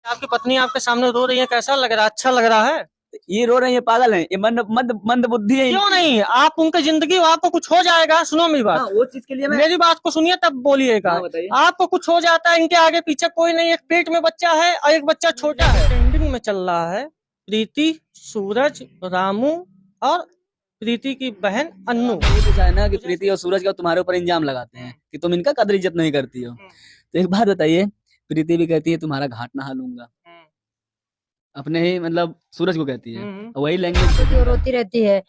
आपकी पत्नी आपके सामने रो रही है, कैसा लग रहा है? अच्छा लग रहा है? ये रो रही है, पागल है, ये मंद मंद मंद बुद्धि है। क्यों नहीं? आप उनकी जिंदगी, आपको कुछ हो जाएगा, सुनो मेरी बात। हाँ, वो चीज के लिए मेरी बात को सुनिए तब बोलिएगा। हाँ, बताइए। आपको कुछ हो जाता है, इनके आगे पीछे कोई नहीं, एक पेट में बच्चा है और एक बच्चा छोटा है। ट्रेंडिंग में चल रहा है प्रीति, सूरज, रामू और प्रीति की बहन अन्नू। ये पूछा है ना कि प्रीति और सूरज का तुम्हारे ऊपर इंजाम लगाते हैं कि तुम इनका कदर इज्जत नहीं करती हो। तो एक बात बताइए, प्रीति भी कहती है तुम्हारा घाट नहा लूंगा, अपने ही मतलब सूरज को कहती है, वही लैंग्वेज रोती रहती है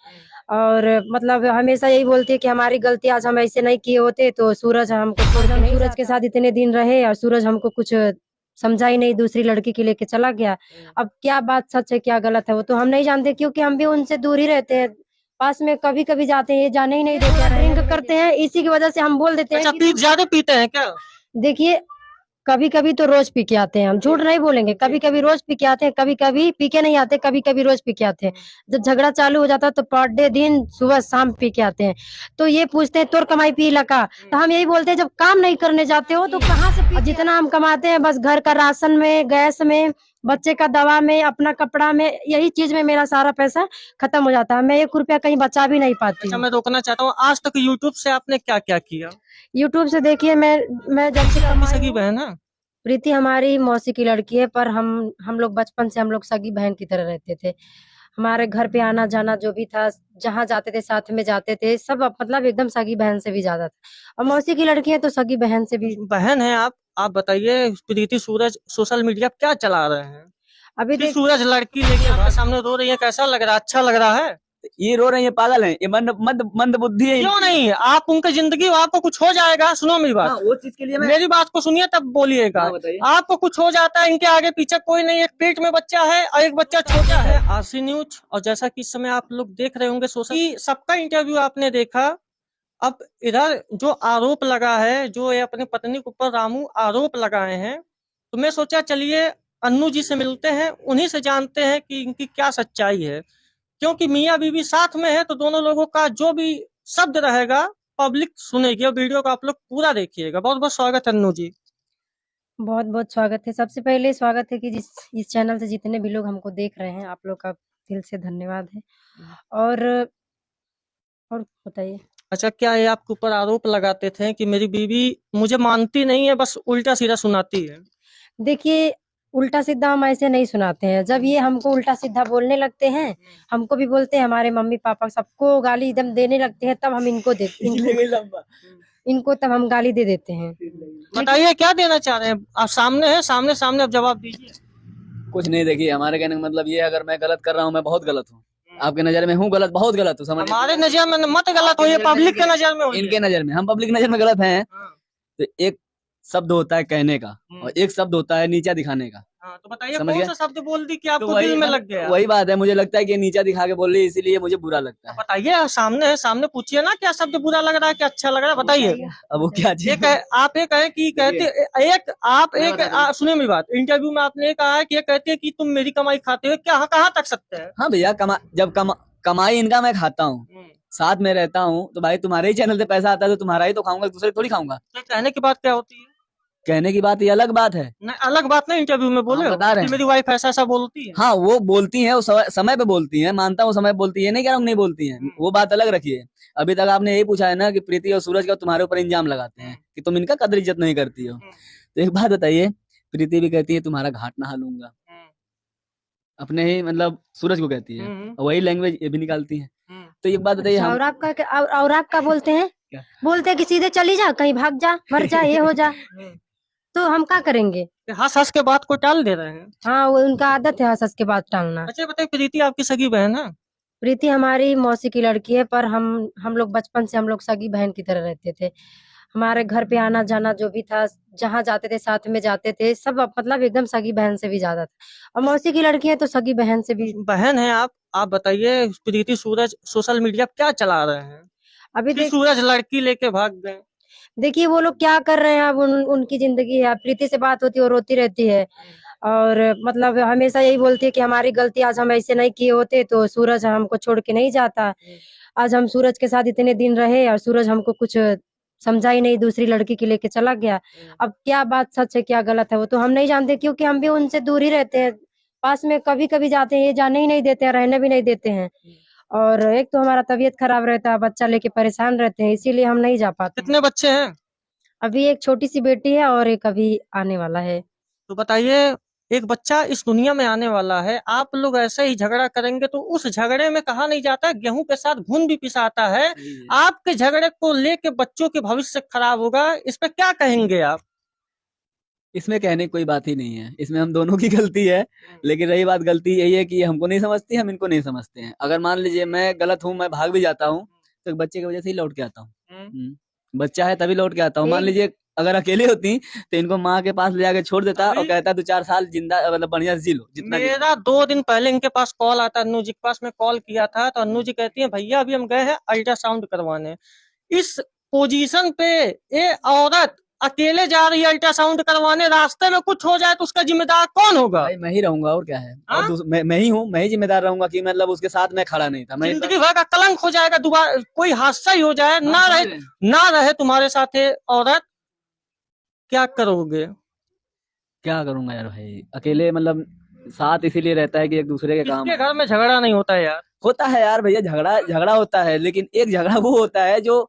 और मतलब हमेशा यही बोलती है कि हमारी गलती, आज हम ऐसे नहीं किए होते तो सूरज हमको छोड़ के नहीं, सूरज के साथ इतने दिन रहे और सूरज हमको कुछ समझा ही नहीं, दूसरी लड़की के लेके चला गया। अब क्या बात सच है क्या गलत है वो तो हम नहीं जानते, क्योंकि हम भी उनसे दूर ही रहते हैं, पास में कभी कभी जाते हैं, ये जाने ही नहीं देते, ड्रिंक करते हैं, इसी की वजह से हम बोल देते हैं। अच्छा, ज्यादा पीते हैं क्या? देखिए, कभी कभी तो रोज पी के आते हैं, हम झूठ नहीं बोलेंगे, कभी कभी रोज पी के आते हैं, कभी कभी पी के नहीं आते, कभी कभी रोज पी के आते हैं। जब झगड़ा चालू हो जाता है तो पर डे दिन सुबह शाम पी के आते हैं। तो ये पूछते हैं तोर कमाई पी लगा, तो हम यही बोलते हैं जब काम नहीं करने जाते हो तो कहाँ से पी? जितना हम कमाते हैं बस घर का राशन में, गैस में, बच्चे का दवा में, अपना कपड़ा में, यही चीज में मेरा सारा पैसा खत्म हो जाता है, मैं 1 रुपया कहीं बचा भी नहीं पाती। अच्छा, मैं रोकना चाहता हूँ, आज तक यूट्यूब से आपने क्या क्या किया? यूट्यूब से देखिए, मैं जब से आपकी सगी बहन है? प्रीति हमारी मौसी की लड़की है, पर हम लोग बचपन से हम लोग सगी बहन की तरह रहते थे। हमारे घर पे आना जाना जो भी था, जहाँ जाते थे साथ में जाते थे, सब मतलब एकदम सगी बहन से भी ज्यादा था। और मौसी की लड़की है तो सगी बहन से भी। बहन है आप बताइए, प्रीति सूरज सोशल मीडिया क्या चला रहे हैं? अभी सूरज लड़की लेके आपके सामने रो रही है, कैसा लग रहा है? अच्छा लग रहा है? ये रो रही है, पागल है, ये मंद मंद मंद बुद्धि है। क्यों नहीं? आप उनकी जिंदगी, आपको कुछ हो जाएगा, सुनो मेरी बात। हाँ, वो चीज के लिए मेरी बात को सुनिए तब बोलिएगा। हाँ, बताइए। आपको कुछ हो जाता है, इनके आगे पीछे कोई नहीं, एक पेट में बच्चा है और एक बच्चा छोटा है। आरसी न्यूज, और जैसा कि इस समय आप लोग देख रहे होंगे सोशल, सबका इंटरव्यू आपने देखा। अब इधर जो आरोप लगा है, जो ये अपनी पत्नी के ऊपर रामू आरोप लगाए हैं, तो मैं सोचा चलिए अन्नू जी से मिलते हैं, उन्हीं से जानते हैं कि इनकी क्या सच्चाई है। क्योंकि मियाँ बीवी साथ में है तो दोनों लोगों का जो भी शब्द रहेगा पब्लिक सुनेगी, और वीडियो को आप लोग पूरा देखिएगा। बहुत बहुत स्वागत है अन्नू जी। बहुत बहुत स्वागत है। सबसे पहले स्वागत है कि इस चैनल से जितने भी लोग हमको देख रहे हैं, आप लोग का दिल से धन्यवाद है। और बताइए। अच्छा, क्या ये आपके ऊपर आरोप लगाते थे कि मेरी बीवी मुझे मानती नहीं है, बस उल्टा सीधा सुनाती है? देखिए, उल्टा सीधा हम ऐसे नहीं सुनाते हैं, जब ये हमको उल्टा सीधा बोलने लगते हैं, हमको भी बोलते हैं, हमारे मम्मी पापा सबको गाली एकदम देने लगते हैं, तब हम इनको तब हम गाली दे देते हैं। बताइए क्या देना चाह रहे हैं आप? सामने है, सामने सामने, अब जवाब दीजिए। कुछ नहीं, देखिए हमारे कहने का मतलब ये, अगर मैं गलत कर रहा हूँ, मैं बहुत गलत हूँ, आपके नजर में हूँ गलत, बहुत गलत हूँ, समझ? हमारे नजर में मत गलत हो, ये पब्लिक के नजर में हो। इनके नजर में, हम पब्लिक नजर में गलत हैं। तो एक शब्द होता है कहने का और एक शब्द होता है नीचा दिखाने का। तो बताइए समझ कौन गए? सा शब्द बोल दी कि आपको तो दिल में लग गया? वही बात है, मुझे लगता है कि नीचा दिखा के बोल रही है, इसीलिए मुझे बुरा लगता है। बताइए, सामने है, सामने पूछिए ना, क्या शब्द बुरा लग रहा है, क्या अच्छा लग रहा है, बताइए। अब वो क्या चीज? आप ये कहे कि कहते सुनिए मेरी बात, इंटरव्यू में आपने ये कहा है कि ये कहते हैं कि तुम मेरी कमाई खाते हो, क्या कहाँ तक सकते हैं? हाँ भैया, कमाई इनका मैं खाता हूँ, साथ में रहता हूँ, तो भाई तुम्हारे ही चैनल से पैसा आता है तो तुम्हारा ही तो खाऊंगा, दूसरे थोड़ी खाऊंगा। कहने की बात क्या होती है? कहने की बात ये अलग बात है। नहीं, अलग बात नहीं, इंटरव्यू में बोले बता रहे हैं, मेरी वाइफ ऐसा ऐसा बोलती है। हाँ वो बोलती है, वो समय पे बोलती है, मानता हूँ समय बोलती है, नहीं कह रहा हूँ नहीं बोलती है, वो बात अलग रखिए। अभी तक आपने यही पूछा है ना कि प्रीति और सूरज का तुम्हारे ऊपर इंजाम लगाते हैं कि तुम इनका कदर इज्जत नहीं करती हो। तो एक बात बताइए, प्रीति भी कहती है तुम्हारा घाट नहा लूंगा, अपने ही मतलब सूरज को कहती है, वही लैंग्वेज ये भी निकालती है। तो एक बात बताइए, और आपका बोलते हैं, बोलते हैं कि सीधे चली जा, कहीं भाग जा, मर जा, ये हो जा, तो हम क्या करेंगे? हंस हंस के बात को टाल दे रहे हैं। हाँ, वो उनका आदत है हंस हंस के बात टालना। अच्छा बताइए, प्रीति आपकी सगी बहन है? प्रीति हमारी मौसी की लड़की है, पर हम लोग बचपन से हम लोग सगी बहन की तरह रहते थे। हमारे घर पे आना जाना जो भी था, जहाँ जाते थे साथ में जाते थे, सब मतलब एकदम सगी बहन से भी ज्यादा था। और मौसी की लड़की है तो सगी बहन से भी। बहन है आप बताइए, प्रीति सूरज सोशल मीडिया क्या चला रहे हैं? अभी सूरज लड़की लेके भाग गए। देखिए वो लोग क्या कर रहे हैं, अब उनकी जिंदगी है। प्रीति से बात होती है, वो रोती रहती है और मतलब हमेशा यही बोलती है कि हमारी गलती, आज हम ऐसे नहीं किए होते तो सूरज हमको छोड़ के नहीं जाता। आज हम सूरज के साथ इतने दिन रहे और सूरज हमको कुछ समझा ही नहीं, दूसरी लड़की के लेके चला गया। अब क्या बात सच है क्या गलत है वो तो हम नहीं जानते, क्योंकि हम भी उनसे दूर ही रहते हैं, पास में कभी कभी जाते हैं, ये जाने ही नहीं देते हैं, रहने भी नहीं देते हैं। और एक तो हमारा तबीयत खराब रहता है, बच्चा लेके परेशान रहते हैं, इसीलिए हम नहीं जा पाते हैं। कितने बच्चे हैं? अभी एक छोटी सी बेटी है और एक अभी आने वाला है। तो बताइए, एक बच्चा इस दुनिया में आने वाला है, आप लोग ऐसे ही झगड़ा करेंगे तो उस झगड़े में कहा नहीं जाता गेहूं के साथ घुन भी पिसाता है। आपके झगड़े को लेके बच्चों के भविष्य खराब होगा, इस पे क्या कहेंगे आप? इसमें कहने की कोई बात ही नहीं है, इसमें हम दोनों की गलती है। लेकिन रही बात, गलती यही है कि ये हमको नहीं समझती, हम इनको नहीं समझते हैं। अगर मान लीजिए मैं गलत हूँ, मैं भाग भी जाता हूँ तो एक बच्चे की वजह से ही लौट के आता हूँ। बच्चा है तभी लौट के आता हूँ। मान लीजिए अगर अकेले होती तो इनको माँ के पास ले जाके छोड़ देता और कहता 2-4 साल जिंदा मतलब बढ़िया से जी लो जितना जी लो। मेरा 2 दिन पहले इनके पास कॉल आता, अन्नू जी के पास में कॉल किया था तो अन्नू जी कहती है भैया अभी हम गए हैं अल्ट्रासाउंड करवाने। इस पोजीशन पे ये औरत अकेले जा रही है अल्ट्रासाउंड करवाने, रास्ते में कुछ हो जाए तो उसका जिम्मेदार कौन होगा? भाई मैं ही रहूंगा और क्या है। हाँ? और मैं ही हूँ, मैं ही जिम्मेदार रहूंगा कि मतलब उसके साथ मैं खड़ा नहीं था। मैं जिंदगी भर का कलंक हो जाएगा, दोबारा कोई हादसा ही हो जाए, ना रहे तुम्हारे साथ ये औरत, क्या करोगे? क्या करूंगा यार भाई, अकेले मतलब साथ इसीलिए रहता है कि एक दूसरे के काम किसके घर में झगड़ा नहीं होता है यार? होता है यार भैया, झगड़ा होता है, लेकिन एक झगड़ा वो होता है जो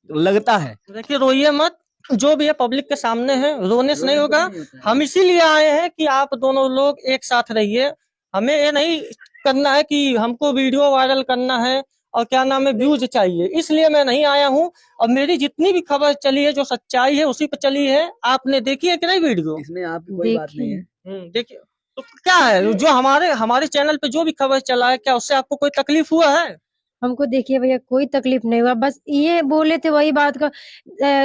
लगता है। देखिए रोइए मत, जो भी है पब्लिक के सामने है, रोने से नहीं होगा। हम इसीलिए आए हैं कि आप दोनों लोग एक साथ रहिए। हमें ये नहीं करना है कि हमको वीडियो वायरल करना है और क्या नाम है व्यूज चाहिए, इसलिए मैं नहीं आया हूँ। और मेरी जितनी भी खबर चली है जो सच्चाई है उसी पे चली है। आपने देखी है कि नहीं वीडियो? इसमें आपकी कोई बात नहीं है। देखिए तो क्या है, जो हमारे चैनल पे जो भी खबर चला है, क्या उससे आपको कोई तकलीफ हुआ है? हमको देखिए भैया कोई तकलीफ नहीं हुआ, बस ये बोले थे वही बात का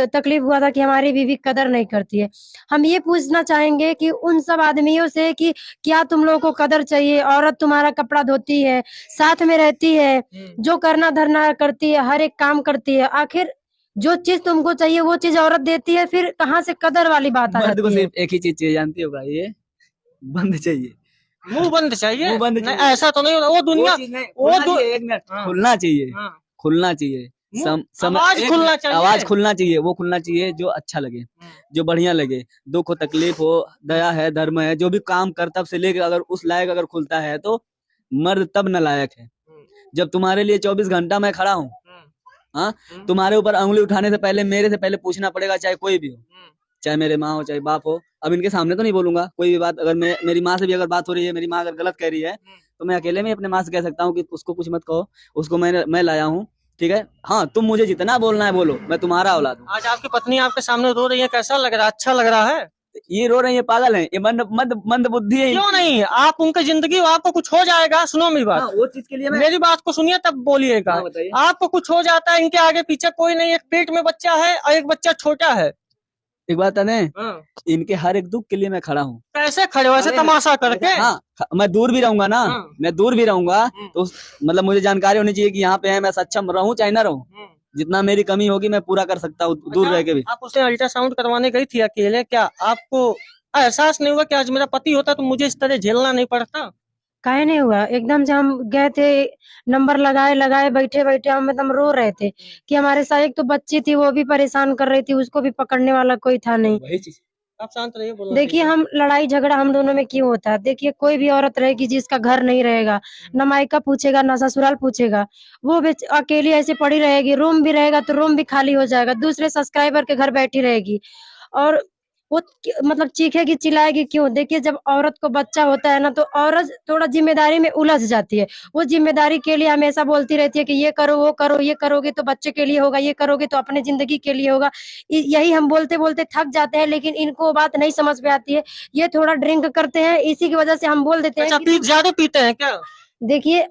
तकलीफ हुआ था कि हमारी बीवी कदर नहीं करती है। हम ये पूछना चाहेंगे कि उन सब आदमियों से कि क्या तुम लोगों को कदर चाहिए? औरत तुम्हारा कपड़ा धोती है, साथ में रहती है, जो करना धरना करती है, हर एक काम करती है, आखिर जो चीज तुमको चाहिए वो चीज औरत देती है, फिर कहाँ से कदर वाली बात आ मर्द को जाती है? सिर्फ एक ही चीज चाहिए, जानती हो भाई, ये बंद चाहिए। मुंह बंद चाहिए? मुंह बंद नहीं चाहिए। ऐसा तो नहीं होता, वो दुनिया एक मिनट, खुलना चाहिए, खुलना चाहिए। आवाज खुलना चाहिए, वो खुलना चाहिए जो अच्छा लगे, जो बढ़िया लगे। दुख हो, तकलीफ हो, दया है, धर्म है, जो भी काम कर्तव्य से लेकर अगर उस लायक अगर खुलता है तो मर्द तब नालायक है। जब तुम्हारे लिए 24 घंटा मैं खड़ा हूँ, हाँ, तुम्हारे ऊपर अंगुली उठाने से पहले मेरे से पहले पूछना पड़ेगा, चाहे कोई भी हो, चाहे मेरे माँ हो चाहे बाप हो। अब इनके सामने तो नहीं बोलूंगा कोई भी बात। अगर मेरी माँ से भी अगर बात हो रही है, मेरी माँ अगर गलत कह रही है तो मैं अकेले में अपने माँ से कह सकता हूँ कि उसको कुछ मत कहो, उसको मैं लाया हूँ, ठीक है। हाँ, तुम मुझे जितना बोलना है बोलो, मैं तुम्हारा औलाद हूँ। आज आपकी पत्नी आपके सामने रो रही है, कैसा लग रहा है? अच्छा लग रहा है? ये रो रही है, पागल है, ये मंद बुद्धि है। क्यों नहीं, आप उनकी जिंदगी, आपको कुछ हो जाएगा, सुनो मेरी बात। वो चीज के लिए मेरी बात को सुनिए तब बोलिएगा। आपको कुछ हो जाता है, इनके आगे पीछे कोई नहीं, एक पेट में बच्चा है और एक बच्चा छोटा है। एक बात है, इनके हर एक दुख के लिए मैं खड़ा हूँ। कैसे खड़े हो? ऐसे तमाशा करके? हाँ, मैं दूर भी रहूंगा ना, मैं दूर भी रहूंगा तो मतलब मुझे जानकारी होनी चाहिए कि यहाँ पे है, मैं सक्षम रहूं चाहे ना रहूं, जितना मेरी कमी होगी मैं पूरा कर सकता हूँ दूर रह के भी। आप उसे अल्ट्रासाउंड करवाने गई थी अकेले, क्या आपको एहसास नहीं हुआ कि आज मेरा पति होता तो मुझे इस तरह झेलना नहीं पड़ता? काहे नहीं हुआ, एकदम से हम गए थे, नंबर लगाए बैठे हम एकदम रो रहे थे कि हमारे साथ एक तो बच्ची थी वो भी परेशान कर रही थी, उसको भी पकड़ने वाला कोई था नहीं। आप शांत रहिए। देखिए हम लड़ाई झगड़ा हम दोनों में क्यों होता है? देखिए कोई भी औरत रहेगी जिसका घर नहीं रहेगा, न मायका पूछेगा न ससुराल पूछेगा, वो अकेली ऐसे पड़ी रहेगी, रूम भी रहेगा तो रूम भी खाली हो जाएगा, दूसरे सब्सक्राइबर के घर बैठी रहेगी और वो मतलब चीखेगी चिल्लाएगी क्यों? देखिए जब औरत को बच्चा होता है ना तो औरत थोड़ा जिम्मेदारी में उलझ जाती है। वो जिम्मेदारी के लिए हमेशा बोलती रहती है कि ये करो वो करो, ये करोगे तो बच्चे के लिए होगा, ये करोगे तो अपने जिंदगी के लिए होगा। यही हम बोलते बोलते थक जाते हैं, लेकिन इनको वो बात नहीं समझ में आती है। ये थोड़ा ड्रिंक करते हैं, इसी की वजह से हम बोल देते हैं। अच्छा, ज्यादा पीते हैं क्या? देखिए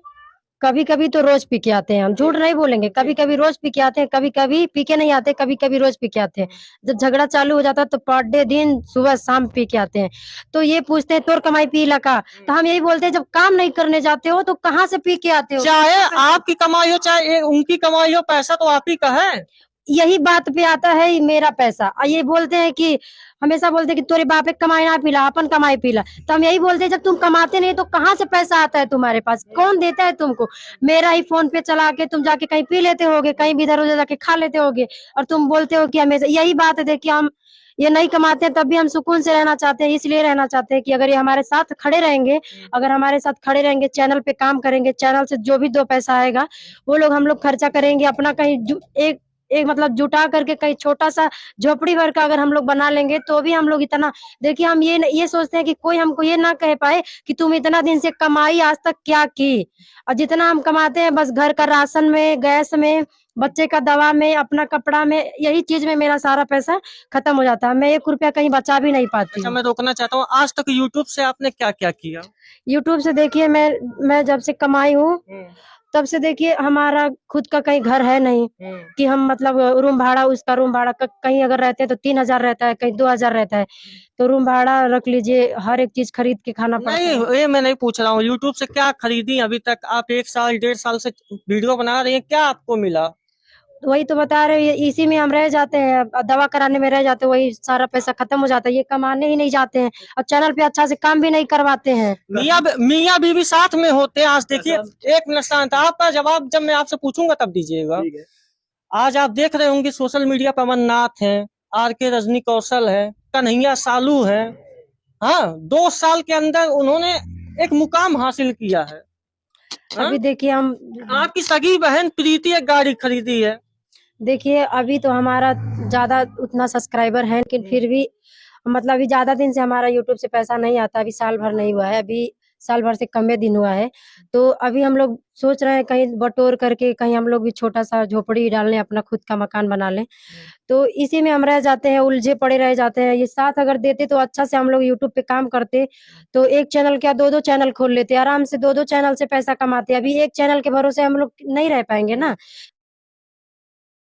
कभी कभी तो रोज पी के आते हैं, हम झूठ नहीं बोलेंगे, कभी कभी रोज पी के आते हैं, कभी कभी पी के नहीं आते, कभी कभी रोज पी के आते हैं। जब झगड़ा चालू हो जाता है तो पर डे दिन सुबह शाम पी के आते हैं। तो ये पूछते हैं तोर कमाई पी लका, तो हम यही बोलते हैं जब काम नहीं करने जाते हो तो कहाँ से पी के आते हो? चाहे आपकी कमाई हो चाहे उनकी कमाई हो, पैसा तो आप ही का है। यही बात पे आता है मेरा पैसा। और ये बोलते हैं कि हमेशा बोलते हैं कि तोरे बाप एक कमाई ना पीला, अपन कमाई पीला। तो हम यही बोलते हैं जब तुम कमाते नहीं तो कहाँ से पैसा आता है तुम्हारे पास, कौन देता है तुमको? मेरा ही फोन पे चला के तुम जाके कहीं पी लेते होगे, कहीं भी इधर उधर जाके खा लेते होगे, और तुम बोलते हो कि हमेशा यही बात है। देखिए हम ये नहीं कमाते हैं तब भी हम सुकून से रहना चाहते हैं, इसलिए रहना चाहते हैं कि अगर ये हमारे साथ खड़े रहेंगे, अगर हमारे साथ खड़े रहेंगे, चैनल पे काम करेंगे, चैनल से जो भी 2 पैसा आएगा वो लोग हम लोग खर्चा करेंगे अपना, कहीं एक एक मतलब जुटा करके कहीं छोटा सा झोपड़ी भर का अगर हम लोग बना लेंगे तो भी हम लोग इतना, देखिए हम ये सोचते हैं कि कोई हमको ये ना कह पाए कि तुम इतना दिन से कमाई आज तक क्या की। और जितना हम कमाते हैं बस घर का राशन में, गैस में, बच्चे का दवा में, अपना कपड़ा में, यही चीज में मेरा सारा पैसा खत्म हो जाता है। मैं 1 रुपया कहीं बचा भी नहीं पाती अच्छा, हूँ। मैं रोकना चाहता हूँ, आज तक यूट्यूब से आपने क्या क्या किया? यूट्यूब से देखिए मैं जब से कमाई हूँ तब से देखिए हमारा खुद का कहीं घर है नहीं कि हम मतलब रूम भाड़ा, उसका रूम भाड़ा कहीं अगर रहते हैं तो 3,000 रहता है, कहीं 2,000 रहता है, तो रूम भाड़ा रख लीजिए, हर एक चीज खरीद के खाना पड़ता है। नहीं, ये मैं नहीं पूछ रहा हूँ, यूट्यूब से क्या खरीदी अभी तक? आप 1 साल 1.5 साल से वीडियो बना रही हैं, क्या आपको मिला? वही तो बता रहे हैं, इसी में हम रह जाते हैं, दवा कराने में रह जाते हैं, वही सारा पैसा खत्म हो जाता है। ये कमाने ही नहीं जाते हैं और चैनल पे अच्छा से काम भी नहीं करवाते हैं। मियाँ बीवी साथ में होते हैं। आज देखिए, एक मिनट शांत, आपका जवाब जब मैं आपसे पूछूंगा तब दीजिएगा। आज आप देख रहे होंगे सोशल मीडिया पर अमरनाथ है, RK रजनी कौशल है, कन्हैया सालू है। हाँ, 2 साल के अंदर उन्होंने एक मुकाम हासिल किया है। हाँ? अभी देखिए हम, आपकी सगी बहन प्रीति एक गाड़ी खरीदी है। देखिए अभी तो हमारा ज्यादा उतना सब्सक्राइबर है, लेकिन फिर भी मतलब अभी ज्यादा दिन से हमारा यूट्यूब से पैसा नहीं आता, अभी साल भर नहीं हुआ है, अभी साल भर से कम दिन हुआ है। तो अभी हम लोग सोच रहे हैं कहीं बटोर करके कहीं हम लोग भी छोटा सा झोपड़ी डाल लें, अपना खुद का मकान बना लें। तो इसी में हम रह जाते हैं, उलझे पड़े रह जाते हैं। ये साथ अगर देते तो अच्छा से हम लोग यूट्यूब पे काम करते, तो 1 चैनल क्या 2-2 चैनल खोल लेते, आराम से 2-2 चैनल से पैसा कमाते। अभी एक चैनल के भरोसे हम लोग नहीं रह पाएंगे ना,